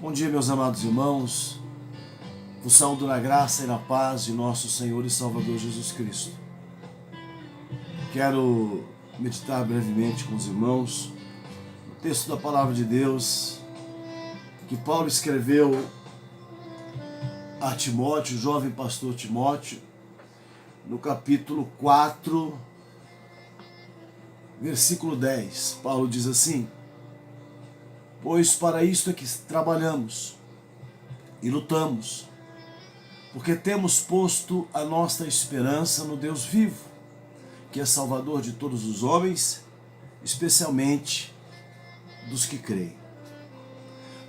Bom dia, meus amados irmãos. Vos saúdo na graça e na paz de nosso Senhor e Salvador Jesus Cristo. Quero meditar brevemente com os irmãos o texto da Palavra de Deus que Paulo escreveu a Timóteo, o jovem pastor Timóteo, no capítulo 4, versículo 10. Paulo diz assim: pois para isto é que trabalhamos e lutamos, porque temos posto a nossa esperança no Deus vivo, que é Salvador de todos os homens, especialmente dos que creem.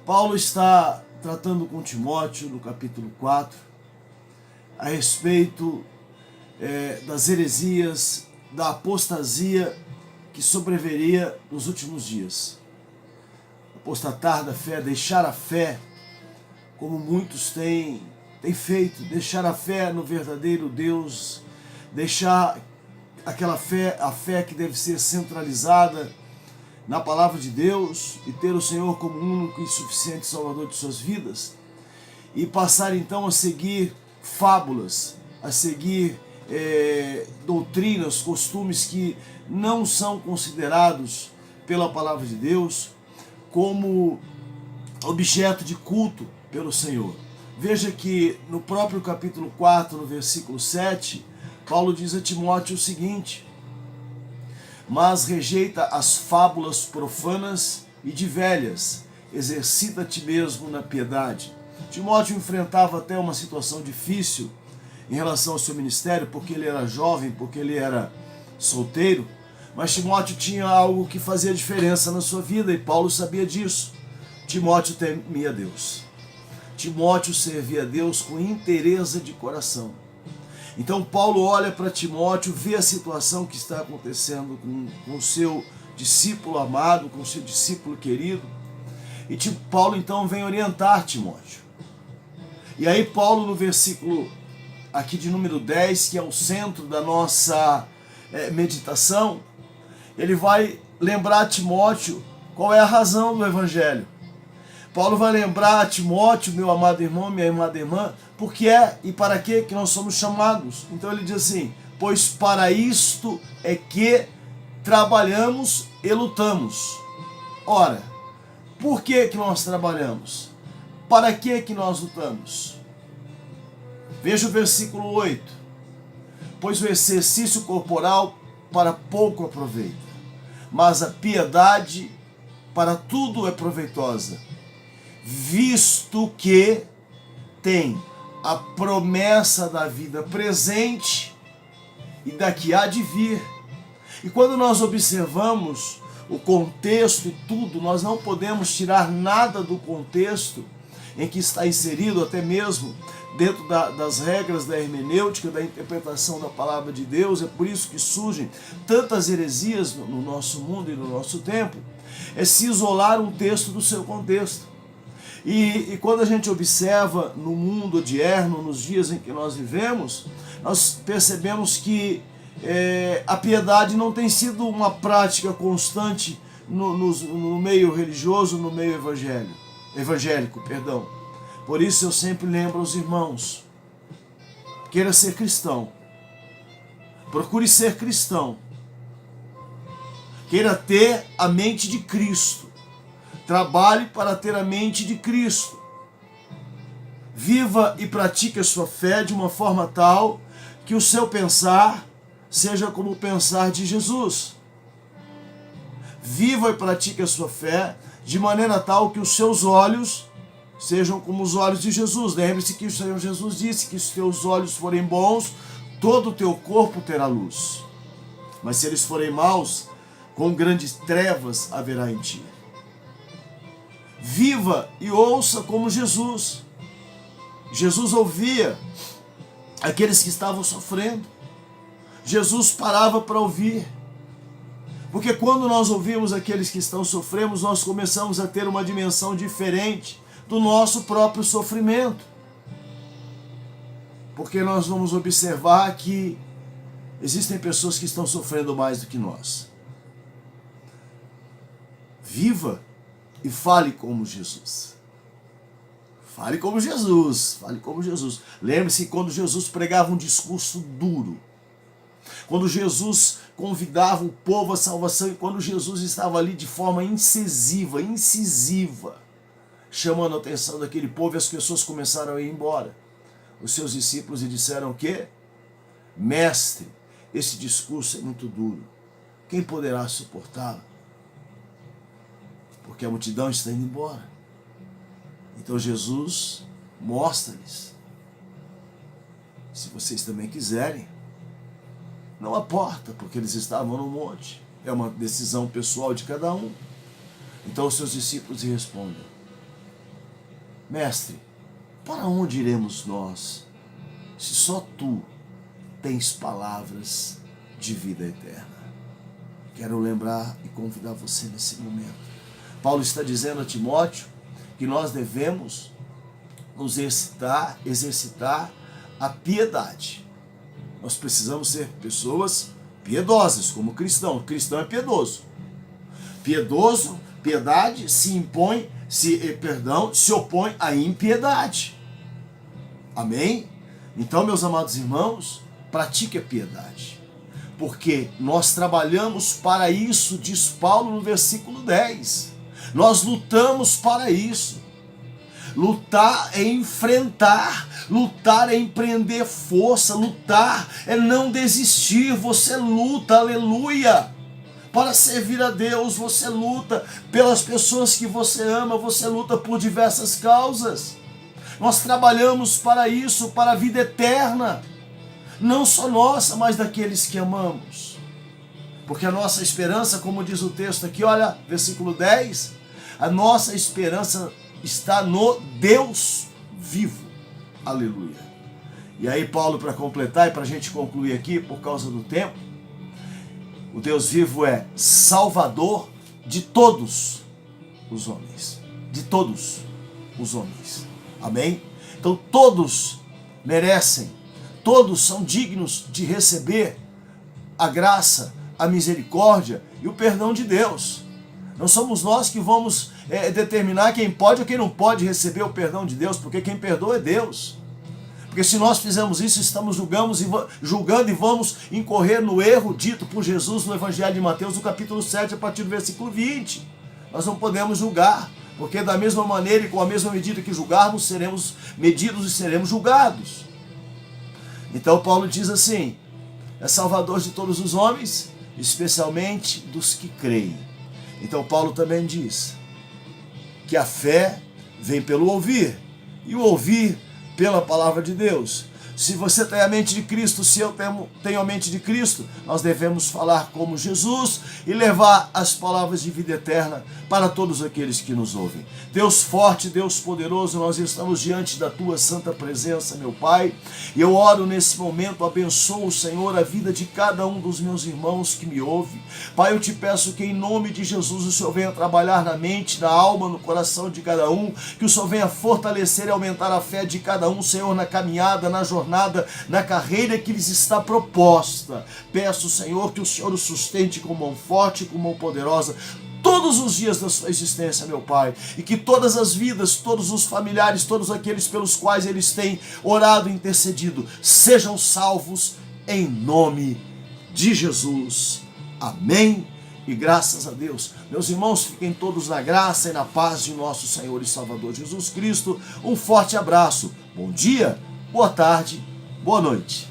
Paulo está tratando com Timóteo, no capítulo 4, a respeito das heresias, da apostasia que sobreviria nos últimos dias. Apostatar da fé, deixar a fé, como muitos têm feito, deixar a fé no verdadeiro Deus, deixar aquela fé, a fé que deve ser centralizada na palavra de Deus e ter o Senhor como único e suficiente Salvador de suas vidas, e passar então a seguir fábulas, a seguir doutrinas, costumes que não são considerados pela palavra de Deus como objeto de culto pelo Senhor. Veja que no próprio capítulo 4, no versículo 7, Paulo diz a Timóteo o seguinte: mas rejeita as fábulas profanas e de velhas, exercita a ti mesmo na piedade. Timóteo enfrentava até uma situação difícil em relação ao seu ministério, porque ele era jovem, porque ele era solteiro, mas Timóteo tinha algo que fazia diferença na sua vida e Paulo sabia disso. Timóteo temia Deus. Timóteo servia a Deus com inteireza de coração. Então Paulo olha para Timóteo, vê a situação que está acontecendo com o seu discípulo amado, com o seu discípulo querido, e Paulo então vem orientar Timóteo. E aí Paulo, no versículo aqui de número 10, que é o centro da nossa meditação, ele vai lembrar a Timóteo qual é a razão do Evangelho. Paulo vai lembrar a Timóteo, meu amado irmão, minha amada irmã, por que é e para que nós somos chamados. Então ele diz assim: pois para isto é que trabalhamos e lutamos. Ora, por que nós trabalhamos? Para que nós lutamos? Veja o versículo 8. Pois o exercício corporal para pouco aproveita, mas a piedade para tudo é proveitosa, visto que tem a promessa da vida presente e da que há de vir. E quando nós observamos o contexto e tudo, nós não podemos tirar nada do contexto em que está inserido, até mesmo dentro das regras da hermenêutica, da interpretação da palavra de Deus. É por isso que surgem tantas heresias no nosso mundo e no nosso tempo. É se isolar um texto do seu contexto. E quando a gente observa no mundo odierno, nos dias em que nós vivemos, nós percebemos que a piedade não tem sido uma prática constante no meio religioso, no meio evangélico. Por isso eu sempre lembro aos irmãos: queira ser cristão, procure ser cristão, queira ter a mente de Cristo, trabalhe para ter a mente de Cristo, viva e pratique a sua fé de uma forma tal que o seu pensar seja como o pensar de Jesus. Viva e pratique a sua fé de maneira tal que os seus olhos sejam como os olhos de Jesus. Lembre-se que o Senhor Jesus disse que se os teus olhos forem bons, todo o teu corpo terá luz. Mas se eles forem maus, com grandes trevas haverá em ti. Viva e ouça como Jesus. Jesus ouvia aqueles que estavam sofrendo. Jesus parava para ouvir. Porque quando nós ouvimos aqueles que estão sofrendo, nós começamos a ter uma dimensão diferente do nosso próprio sofrimento. Porque nós vamos observar que existem pessoas que estão sofrendo mais do que nós. Viva e fale como Jesus. Fale como Jesus, fale como Jesus. Lembre-se quando Jesus pregava um discurso duro, quando Jesus convidava o povo à salvação e quando Jesus estava ali de forma incisiva, chamando a atenção daquele povo, e as pessoas começaram a ir embora. Os seus discípulos lhe disseram o quê? Mestre, esse discurso é muito duro. Quem poderá suportá-lo? Porque a multidão está indo embora. Então Jesus mostra-lhes: se vocês também quiserem, não importa, porque eles estavam no monte. É uma decisão pessoal de cada um. Então os seus discípulos lhe respondem: Mestre, para onde iremos nós, se só tu tens palavras de vida eterna? Quero lembrar e convidar você nesse momento. Paulo está dizendo a Timóteo que nós devemos nos exercitar a piedade. Nós precisamos ser pessoas piedosas, como cristão. O cristão é piedoso. Piedade se opõe à impiedade. Amém? Então, meus amados irmãos, pratique a piedade. Porque nós trabalhamos para isso, diz Paulo no versículo 10. Nós lutamos para isso. Lutar é enfrentar, lutar é empreender força, lutar é não desistir. Você luta, aleluia, para servir a Deus. Você luta pelas pessoas que você ama, você luta por diversas causas. Nós trabalhamos para isso, para a vida eterna, não só nossa, mas daqueles que amamos. Porque a nossa esperança, como diz o texto aqui, olha, versículo 10, a nossa esperança está no Deus vivo. Aleluia. E aí Paulo, para completar e para a gente concluir aqui, por causa do tempo, o Deus vivo é Salvador de todos os homens. De todos os homens. Amém? Então todos merecem, todos são dignos de receber a graça, a misericórdia e o perdão de Deus. Não somos nós que vamos determinar quem pode ou quem não pode receber o perdão de Deus, porque quem perdoa é Deus. Porque se nós fizermos isso, estamos julgando e vamos incorrer no erro dito por Jesus no Evangelho de Mateus, no capítulo 7, a partir do versículo 20. Nós não podemos julgar, porque da mesma maneira e com a mesma medida que julgarmos, seremos medidos e seremos julgados. Então Paulo diz assim: é Salvador de todos os homens, especialmente dos que creem. Então Paulo também diz que a fé vem pelo ouvir, e o ouvir pela palavra de Deus. Se você tem a mente de Cristo, se eu tenho a mente de Cristo, nós devemos falar como Jesus e levar as palavras de vida eterna para todos aqueles que nos ouvem. Deus forte, Deus poderoso, nós estamos diante da Tua santa presença, meu Pai, e eu oro nesse momento, abençoo, Senhor, a vida de cada um dos meus irmãos que me ouve. Pai, eu te peço que em nome de Jesus o Senhor venha trabalhar na mente, na alma, no coração de cada um, que o Senhor venha fortalecer e aumentar a fé de cada um, Senhor, na caminhada, na jornada, na carreira que lhes está proposta. Peço, Senhor, que o Senhor os sustente com mão forte, com mão poderosa, todos os dias da sua existência, meu Pai, e que todas as vidas, todos os familiares, todos aqueles pelos quais eles têm orado e intercedido, sejam salvos em nome de Jesus. Amém. E graças a Deus. Meus irmãos, fiquem todos na graça e na paz de nosso Senhor e Salvador Jesus Cristo. Um forte abraço. Bom dia, boa tarde, boa noite.